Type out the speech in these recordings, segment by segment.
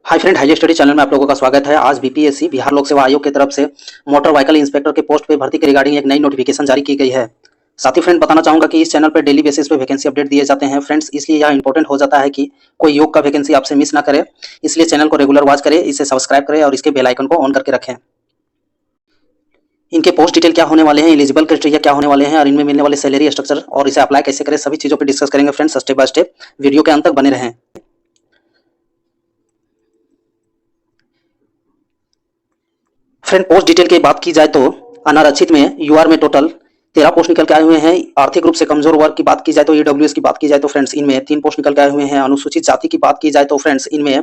Hi friend, highly study channel में आप लोगों का स्वागत है। आज बीपीएससी बिहार लोक सेवा आयोग की तरफ से मोटर व्हीकल इंस्पेक्टर के पोस्ट पे भर्ती के रिगार्डिंग एक नई नोटिफिकेशन जारी की गई है। साथ ही फ्रेंड बताना चाहूंगा कि इस चैनल पर डेली बेसिस पे वैकेंसी अपडेट दिए जाते हैं फ्रेंड्स, इसलिए यह इंपॉर्टेंट हो जाता है कि कोई योग का वैकेंसी आपसे मिस ना करे। इसलिए चैनल को रेगुलर वॉच करें, इसे सब्सक्राइब करें और इसके बेल आइकन को ऑन करके रखें। इनके पोस्ट डिटेल क्या होने वाले हैं, एलिजिबल क्राइटेरिया क्या होने वाले हैं और इनमें मिलने वाले सैलरी स्ट्रक्चर और इसे अप्लाई कैसे करें, सभी चीजों पर डिस्कस करेंगे friends step by step. Video के अंत तक बने रहें। फ्रेंड पोस्ट डिटेल की बात की जाए तो अनारक्षित में यूआर में टोटल 13 पोस्ट निकल के आए हुए हैं। आर्थिक रूप से कमजोर वर्ग की बात की जाए तो ईडब्ल्यूएस की बात की जाए तो फ्रेंड्स इनमें 3 पोस्ट निकल के आए हुए हैं। अनुसूचित जाति की बात की जाए तो फ्रेंड्स इनमें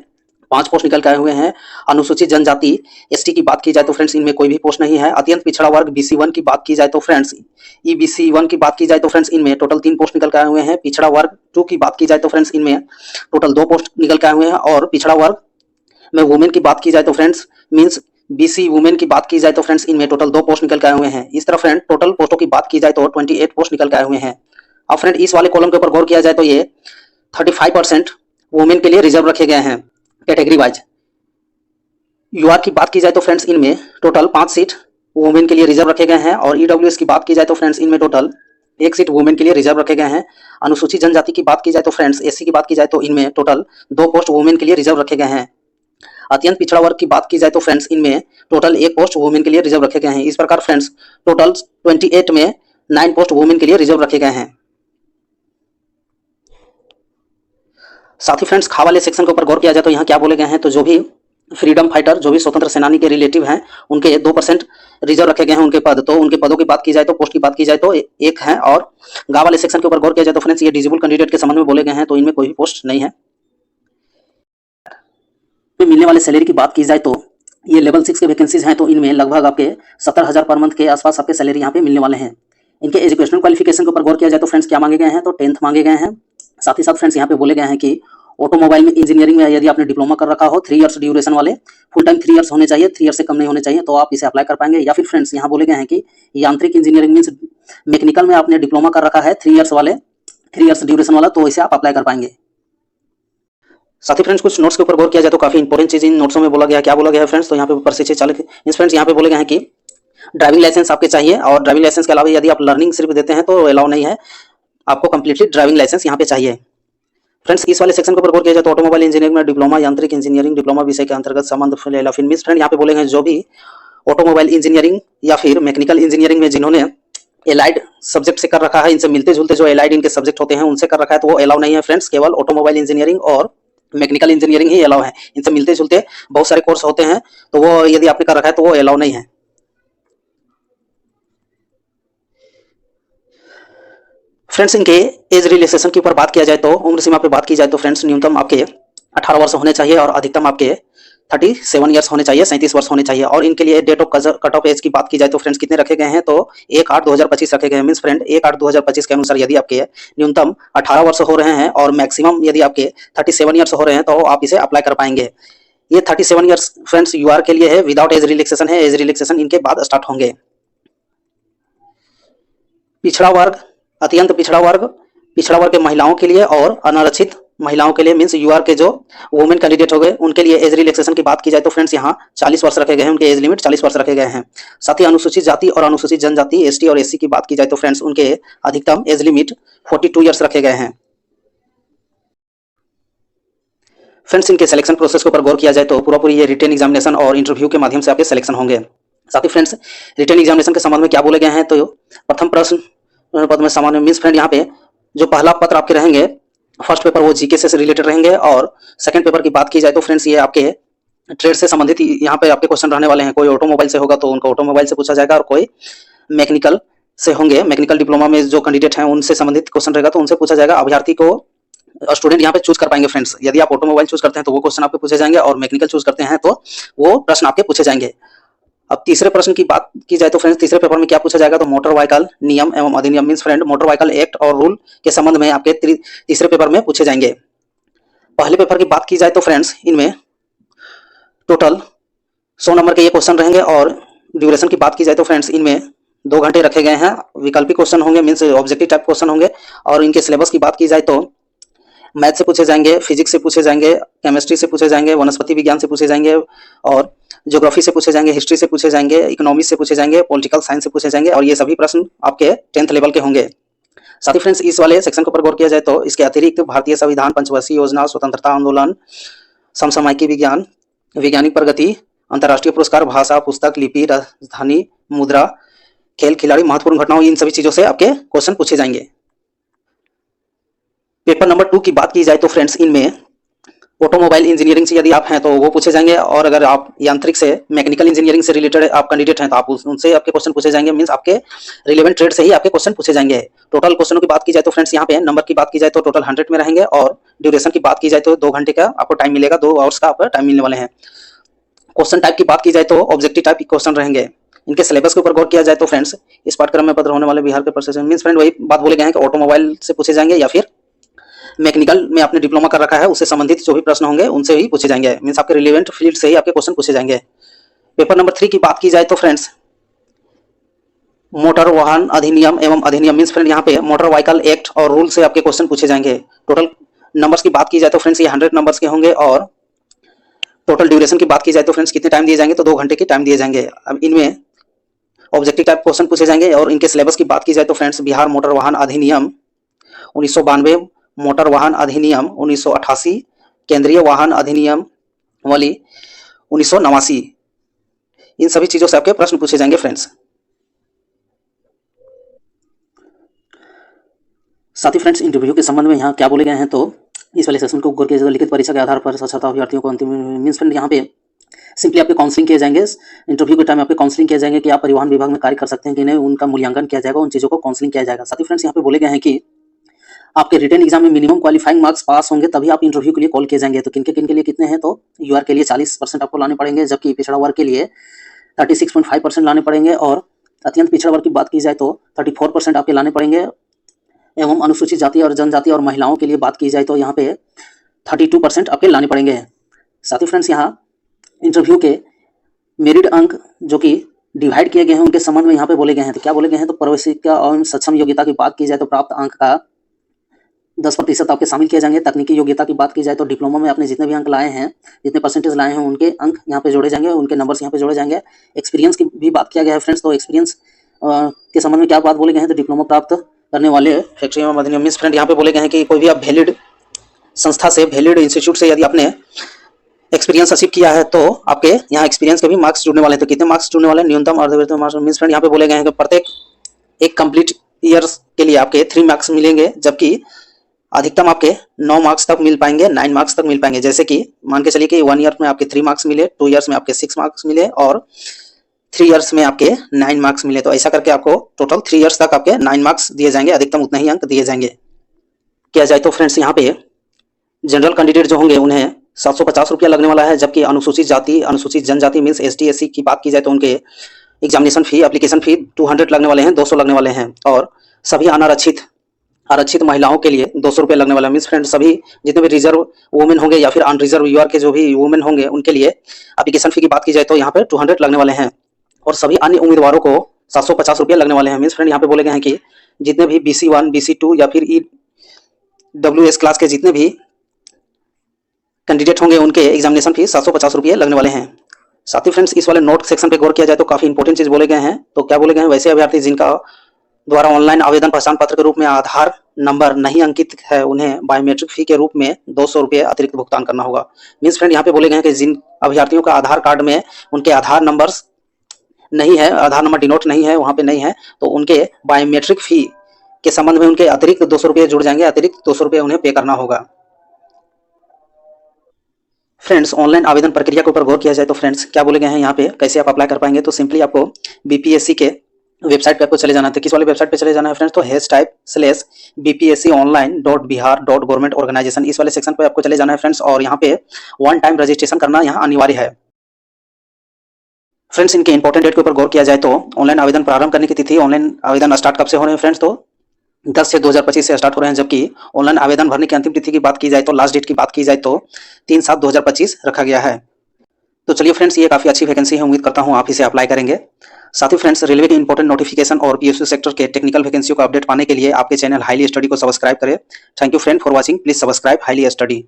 5 पोस्ट निकल के आए हुए हैं। अनुसूचित जनजाति एसटी की बात की जाए तो फ्रेंड्स इनमें कोई भी पोस्ट नहीं है। अत्यंत पिछड़ा वर्ग बीसी1 की बात की जाए तो फ्रेंड्स ईबीसी1 की बात की जाए तो फ्रेंड्स इनमें टोटल 3 पोस्ट निकल के आए हुए हैं। पिछड़ा वर्ग 2 की बात की जाए तो फ्रेंड्स इनमें टोटल 2 पोस्ट निकल के आए हुए हैं। और पिछड़ा वर्ग में वुमेन की बात की जाए तो फ्रेंड्स मींस बीसी वुमेन की बात की जाए तो फ्रेंड्स इनमें टोटल 2 पोस्ट निकल के आए हुए हैं। इस तरह फ्रेंड टोटल पोस्टों की बात की जाए तो 28 पोस्ट निकल के आए हुए हैं। अब फ्रेंड इस वाले कॉलम के ऊपर गौर किया जाए तो ये 35% वुमेन के लिए रिजर्व रखे गए हैं कैटेगरी वाइज। यूआर की बात की जाए तो फ्रेंड्स इनमें टोटल 5 सीट वुमेन के लिए रिजर्व रखे गए हैं। और ईडब्ल्यूएस की बात की जाए तो फ्रेंड्स इनमें टोटल 1 सीट वुमेन के लिए रिजर्व रखे गए हैं। अनुसूचित जनजाति की बात की जाए तो फ्रेंड्स एससी की बात की जाए तो इनमें टोटल 2 पोस्ट वुमेन के लिए रिजर्व रखे गए हैं। अत्यंत पिछड़ा वर्ग की बात की जाए तो फ्रेंड्स इनमें टोटल 1 पोस्ट वुमेन के लिए रिजर्व रखे गए हैं। इस प्रकार फ्रेंड्स टोटल 28 में 9 पोस्ट वुमेन के लिए रिजर्व रखे गए हैं। साथ ही फ्रेंड्स खा वाले सेक्शन के ऊपर गौर किया जाए तो यहाँ क्या बोले गए हैं, तो जो भी फ्रीडम फाइटर, जो भी स्वतंत्र सेनानी के रिलेटिव हैं, उनके 2% रिजर्व रखे गए हैं उनके पद। तो उनके पदों की बात की जाए तो पोस्ट की बात की जाए तो 1 है। और गा वाले सेक्शन के ऊपर गौर किया जाए तो फ्रेंड्स ये डिजेबल कैंडिडेट के संबंध में बोले गए हैं, तो इनमें कोई भी पोस्ट नहीं है। मिलने वाले सैलरी की बात की जाए तो ये लेवल 6 के वैकेंसीज हैं, तो इनमें लगभग आपके 70,000 पर मंथ के आसपास आपके सैलरी यहाँ पे मिलने वाले हैं। इनके एजुकेशनल क्वालिफिकेशन के ऊपर गौर किया जाए तो फ्रेंड्स क्या मांगे गए हैं, तो 10th मांगे गए हैं। साथ ही साथ फ्रेंड्स यहाँ पे बोले गए हैं कि ऑटोमोबाइल में इंजीनियरिंग में यदि आपने डिप्लोमा कर रखा हो 3 इयर्स ड्यूरेशन वाले, फुल टाइम 3 इयर्स होने चाहिए, 3 इयर्स से कम नहीं होने चाहिए, तो आप इसे अप्लाई कर पाएंगे। या फिर फ्रेंड्स यहाँ बोले गए हैं कि यांत्रिक इंजीनियरिंग मीन्स मैकेनिकल में आपने डिप्लोमा कर रखा है 3 इयर्स वाले, 3 इयर्स ड्यूरेशन वाला, तो इसे आप अप्लाई कर पाएंगे। साथ ही फ्रेंड्स कुछ नोट्स के ऊपर गौर किया जाए तो काफी इंपॉर्टेंट चीज इन नोट्सों में बोला गया है। क्या बोला गया है फ्रेंड्स, तो यहाँ पे ऊपर से 40 फ्रेंड्स यहाँ पे बोले गए हैं कि ड्राइविंग लाइसेंस आपके चाहिए। और ड्राइविंग लाइसेंस के अलावा यदि आप लर्निंग सिर्फ देते हैं तो अलाउ नहीं है, आपको कंप्लीटली ड्राइविंग लाइसेंस यहाँ पे चाहिए। फ्रेंड्स इस वाले सेक्शन के ऊपर गौर किया जाए तो ऑटोमोबाइल इंजीनियरिंग में डिप्लोमा, यांत्रिक इंजीनियरिंग डिप्लोमा विषय के अंतर्गत संबंध मींस फ्रेंड यहाँ पे बोले गए जो भी ऑटोमोबाइल इंजीनियरिंग या फिर मैकेनिकल इंजीनियरिंग में जिन्होंने एलाइड सब्जेक्ट से कर रखा है, इनसे मिलते जुलते जो एलाइड इनके सब्जेक्ट होते हैं उनसे कर रखा है, तो वो अलाउ नहीं है फ्रेंड्स। केवल ऑटोमोबाइल इंजीनियरिंग और मैकेनिकल इंजीनियरिंग ही अलाउ है। इनसे मिलते जुलते बहुत सारे कोर्स होते हैं, तो वो यदि आपने कर रखा है तो वो अलाउ नहीं है। फ्रेंड्स इनके एज रिलैक्सेशन के ऊपर बात किया जाए तो उम्र सीमा पे बात की जाए तो फ्रेंड्स न्यूनतम आपके 18 वर्ष होने चाहिए और अधिकतम आपके 37 ईयर्स होने चाहिए, 37 वर्ष होने चाहिए। और इनके लिए date of cut off age की बात की जाए तो फ्रेंड्स कितने रखे गए हैं, तो 1/8/2025 रखे गए हैं। मींस फ्रेंड 1/8/2025 के अनुसार यदि आपके न्यूनतम 18 वर्ष हो रहे हैं और मैक्सिमम यदि आपके 37 ईयर्स हो रहे हैं तो आप इसे अप्लाई कर पाएंगे। ये 37 ईयर्स फ्रेंड्स यूआर के लिए है, विदाउट एज रिलैक्सेशन है। एज रिलैक्सेशन इनके बाद स्टार्ट होंगे। पिछड़ा वर्ग, अत्यंत पिछड़ा वर्ग के महिलाओं के लिए और अनारक्षित महिलाओं के लिए मींस यूआर के जो वुमेन कैंडिडेट हो गए उनके लिए एज रिलैक्सेशन की बात की जाए तो फ्रेंड्स यहाँ 40 वर्ष रखे गए हैं। उनके एज लिमिट 40 वर्ष रखे गए हैं। साथ ही अनुसूचित जाति और अनुसूचित जनजाति एसटी और एससी की बात की जाए तो फ्रेंड्स उनके अधिकतम एज लिमिट 42 ईयर्स रखे गए हैं। फ्रेंड्स इनके सिलेक्शन प्रोसेस के ऊपर गौर किया जाए तो पूरी ये रिटन एग्जामिनेशन और इंटरव्यू के माध्यम से आपके सिलेक्शन होंगे। साथ ही फ्रेंड्स रिटन एग्जामिनेशन के संबंध में क्या बोले गए हैं, तो प्रथम प्रश्न पद में सामान्य मींस फ्रेंड यहाँ पे जो पहला पत्र आपके रहेंगे, फर्स्ट पेपर वो जीके से रिलेटेड रहेंगे। और सेकंड पेपर की बात की जाए तो फ्रेंड्स ये आपके ट्रेड से संबंधित यहाँ पे आपके क्वेश्चन रहने वाले हैं। कोई ऑटोमोबाइल से होगा तो उनका ऑटोमोबाइल से पूछा जाएगा, और कोई मैकेनिकल से होंगे, मैकेनिकल डिप्लोमा में जो कैंडिडेट हैं उनसे संबंधित क्वेश्चन रहेगा तो उनसे पूछा जाएगा। अभ्यर्थी को स्टूडेंट यहाँ पे चूज कर पाएंगे फ्रेंड्स। यदि आप ऑटोमोबाइल चूज करते हैं तो वो क्वेश्चन आपके पूछे जाएंगे, और मैकेनिकल चूज करते हैं तो वो प्रश्न आपके पूछे जाएंगे। अब तीसरे प्रश्न की बात की जाए तो फ्रेंड्स तीसरे पेपर में क्या पूछा जाएगा, तो मोटर व्हीकल नियम एवं अधिनियम means friend motor vehicle act और रूल के संबंध में आपके तीसरे पेपर में पूछे जाएंगे। पहले पेपर की बात की जाए तो फ्रेंड्स इनमें टोटल 100 नंबर के ये क्वेश्चन रहेंगे। और ड्यूरेशन की बात की जाए तो फ्रेंड्स इनमें 2 घंटे रखे गए हैं। वैकल्पिक क्वेश्चन होंगे मींस ऑब्जेक्टिव टाइप क्वेश्चन होंगे। और इनके सिलेबस की बात की जाए तो मैथ से पूछे जाएंगे, फिजिक्स से पूछे जाएंगे, केमिस्ट्री से पूछे जाएंगे, वनस्पति विज्ञान से पूछे जाएंगे और ज्योग्राफी से पूछे जाएंगे, हिस्ट्री से पूछे जाएंगे, इकोनॉमिक्स से पूछे जाएंगे, पॉलिटिकल साइंस से पूछे जाएंगे और ये सभी प्रश्न आपके 10th लेवल के होंगे। साथ ही फ्रेंड्स इस वाले सेक्शन के ऊपर गौर किया जाए तो इसके अतिरिक्त भारतीय संविधान, पंचवर्षीय योजना, स्वतंत्रता आंदोलन, समसामयिकी विज्ञान, वैज्ञानिक प्रगति, अंतर्राष्ट्रीय पुरस्कार, भाषा, पुस्तक, लिपि, राजधानी, मुद्रा, खेल, खिलाड़ी, महत्वपूर्ण घटनाओं, इन सभी चीजों से आपके क्वेश्चन पूछे जाएंगे। पेपर नंबर 2 की बात की जाए तो फ्रेंड्स इनमें ऑटोमोबाइल इंजीनियरिंग से यदि आप हैं तो वो पूछे जाएंगे और अगर आप यांत्रिक से, मैकेनिकल इंजीनियरिंग से रिलेटेड आप कैंडिडेट हैं तो आप उनसे आपके क्वेश्चन पूछे जाएंगे। मींस आपके रिलेवेंट ट्रेड से ही आपके क्वेश्चन पूछे जाएंगे। टोटल क्वेश्चनों की बात की जाए तो फ्रेंड्स यहाँ पे नंबर की बात की जाए तो टोटल 100 में रहेंगे और ड्यूरेशन की बात की जाए तो 2 घंटे का आपको टाइम मिलेगा, 2 आवर्स का आपका टाइम मिलने वाले हैं। क्वेश्चन टाइप की बात की जाए तो ऑब्जेक्टिव टाइप के क्वेश्चन रहेंगे। इनके सिलेबस के ऊपर गौर किया जाए तो फ्रेंड्स इस पाठ्यक्रम में पत्र होने वाले बिहार के प्रोसेस मींस फ्रेंड वही बात बोले गए हैं कि ऑटोमोबाइल से पूछे जाएंगे या फिर मैकेनिकल में आपने डिप्लोमा कर रखा है उससे संबंधित जो भी प्रश्न होंगे उनसे ही पूछे जाएंगे। मींस आपके रिलेवेंट फील्ड से ही आपके क्वेश्चन पूछे जाएंगे। पेपर नंबर 3 की बात की जाए तो फ्रेंड्स मोटर वाहन अधिनियम एवं अधिनियम मींस फ्रेंड यहाँ पे मोटर व्हीकल एक्ट और रूल से आपके क्वेश्चन पूछे जाएंगे। टोटल नंबर्स की बात की जाए तो फ्रेंड्स ये 100 नंबर्स के होंगे और टोटल ड्यूरेशन की बात की जाए तो फ्रेंड्स कितने टाइम दिए जाएंगे तो 2 घंटे के टाइम दिए जाएंगे। अब इनमें ऑब्जेक्टिव टाइप क्वेश्चन पूछे जाएंगे और इनके सिलेबस की बात की जाए तो फ्रेंड्स बिहार मोटर वाहन अधिनियम 1992, मोटर वाहन अधिनियम 1988, केंद्रीय वाहन अधिनियम वाली 1989, इन सभी चीजों से आपके प्रश्न पूछे जाएंगे फ्रेंड्स। साथ ही फ्रेंड्स इंटरव्यू के संबंध में यहाँ क्या बोले गए हैं तो इस वाले सेशन को गौर किया जाए लिखित परीक्षा के आधार पर साक्षरता अभ्यर्थियों को अंतिम मींस फ्रेंड यहाँ पे सिंपली आपके काउंसलिंग किए जाएंगे। इंटरव्यू के टाइम आपके काउंसलिंग किया जाएंगे कि आप परिवहन विभाग में कार्य कर सकते हैं कि नहीं, उनका मूल्यांकन किया जाएगा, उन चीजों को काउंसलिंग किया जाएगा। साथ ही फ्रेंड्स यहाँ पे बोले गए हैं कि आपके रिटन एग्जाम में मिनिमम क्वालिफाइंग मार्क्स पास होंगे तभी आप इंटरव्यू के लिए कॉल किए जाएंगे। तो किन के लिए कितने हैं तो यूआर के लिए 40% आपको लाने पड़ेंगे, जबकि पिछड़ा वर्ग के लिए 36.5% लाने पड़ेंगे और अत्यंत पिछड़ा वर्ग की बात की जाए तो 34% आपके लाने पड़ेंगे एवं अनुसूचित जाति और जनजाति और महिलाओं के लिए बात की जाए तो यहाँ पे 32% आपके लाने पड़ेंगे। साथ ही फ्रेंड्स यहाँ इंटरव्यू के मेरिट अंक जो कि डिवाइड किए गए हैं उनके संबंध में यहाँ पे बोले गए हैं। तो क्या बोले गए हैं तो प्रवेशिका और सक्षम योग्यता की बात की जाए तो प्राप्त अंक का 10% आपके शामिल किए जाएंगे। तकनीकी योग्यता की बात की जाए तो डिप्लोमा में आपने जितने भी अंक लाए हैं, जितने परसेंटेज लाए हैं उनके अंक यहाँ पे जोड़े जाएंगे, उनके नंबर्स यहाँ पे जोड़े जाएंगे। एक्सपीरियंस की भी बात किया गया है फ्रेंड्स। तो एक्सपीरियंस के संबंध में क्या बात बोले गए हैं तो डिप्लोमा प्राप्त करने वाले फैक्ट्री एवं अधिनियम मींस फ्रेंड यहाँ पे बोले गए हैं कि कोई भी आप वैलिड संस्था से, वैलिड इंस्टीट्यूट से यदि आपने एक्सपीरियंस अचीव किया है तो आपके यहाँ एक्सपीरियंस के भी मार्क्स जुड़ने वाले हैं। तो कितने मार्क्स जुड़ने वाले हैं, न्यूनतम अर्धवेतन मार्क्स मींस फ्रेंड यहाँ पे बोले गए हैं कि प्रत्येक एक कंप्लीट ईयर्स के लिए आपके 3 मार्क्स मिलेंगे, जबकि अधिकतम आपके 9 मार्क्स तक मिल पाएंगे, 9 मार्क्स तक मिल पाएंगे। जैसे कि मान के चलिए कि 1 ईयर में आपके 3 मार्क्स मिले, 2 ईयर्स में आपके 6 मार्क्स मिले और 3 ईयर्स में आपके 9 मार्क्स मिले। तो ऐसा करके आपको टोटल 3 ईयर्स तक आपके 9 मार्क्स दिए जाएंगे, अधिकतम उतने ही अंक दिए जाएंगे। किया जाए तो फ्रेंड्स यहाँ पे जनरल कैंडिडेट जो होंगे उन्हें 750 रुपया लगने वाला है, जबकि अनुसूचित जाति, अनुसूचित जनजाति मींस ST SC की बात की जाए तो उनके एग्जामिनेशन फी, एप्लीकेशन फी 200 लगने वाले हैं, 200 लगने वाले हैं और सभी आरक्षित महिलाओं के लिए 200 रुपये लगने वाला है। मींस फ्रेंड सभी जितने भी रिजर्व वुमेन होंगे या फिर अनरिजर्व यूआर के जो भी वुमेन होंगे उनके लिए एप्लीकेशन फी की बात की जाए तो यहाँ पे 200 लगने वाले हैं और सभी अन्य उम्मीदवारों को 750 रुपये लगने वाले हैं। मींस फ्रेंड यहाँ पे बोले गए हैं कि जितने भी BC1, BC2 या फिर EWS क्लास के जितने भी कैंडिडेट होंगे उनके एग्जामिनेशन फी 750 रुपये लगने वाले हैं। साथ ही फ्रेंड्स इस वाले नोट सेक्शन पे गौर किया जाए तो काफी इंपॉर्टेंट चीज बोले गए हैं। तो क्या बोले गए हैं, वैसे अभ्यर्थी जिनका द्वारा ऑनलाइन आवेदन पहचान पत्र के रूप में आधार नंबर नहीं अंकित है उन्हें बायोमेट्रिक फी के रूप में 200 रुपये अतिरिक्त भुगतान करना होगा। मींस फ्रेंड यहाँ पे बोले गए हैं कि जिन अभ्यर्थियों का आधार कार्ड में उनके आधार नंबर्स नहीं है, आधार नंबर डिनोट नहीं है, वहां पे नहीं है, तो उनके बायोमेट्रिक फी के संबंध में उनके अतिरिक्त 200 रुपये जुड़ जाएंगे, अतिरिक्त 200 रुपये उन्हें पे करना होगा। फ्रेंड्स ऑनलाइन आवेदन प्रक्रिया के ऊपर गौर किया जाए तो फ्रेंड्स क्या बोले गए हैं यहाँ पे कैसे आप अप्लाई कर पाएंगे। तो सिंपली आपको BPSC के वेबसाइट पे आपको चले जाना है। किस वाले वेबसाइट पे चले जाना है फ्रेंड्स तो /BPSConline.bihar.government.organization इस वाले सेक्शन पे आपको चले जाना है फ्रेंड्स और यहाँ पे 1 टाइम रजिस्ट्रेशन करना यहाँ अनिवार्य है। फ्रेंड्स इनके इंपॉर्टेंट डेट के ऊपर गौर किया जाए तो ऑनलाइन आवेदन प्रारंभ करने की तिथि, ऑनलाइन आवेदन स्टार्ट कब से हो रहे हैं फ्रेंड्स तो 10/6/2025 से स्टार्ट हो रहे हैं, जबकि ऑनलाइन आवेदन भरने की अंतिम तिथि की बात की जाए तो लास्ट डेट की बात की जाए तो 3/7/2025 रखा गया है। तो चलिए फ्रेंड्स ये काफी अच्छी वैकेंसी है, उम्मीद करता हूँ आप इसे अप्लाई करेंगे। साथ ही फ्रेंड्स रेलवे के इंपॉर्टेंट नोटिफिकेशन और पीएसयू सेक्टर के टेक्निकल वैकेंसियों का अपडेट पाने के लिए आपके चैनल हाईली स्टडी को सब्सक्राइब करें। Thank you friend for watching. Please subscribe highly study.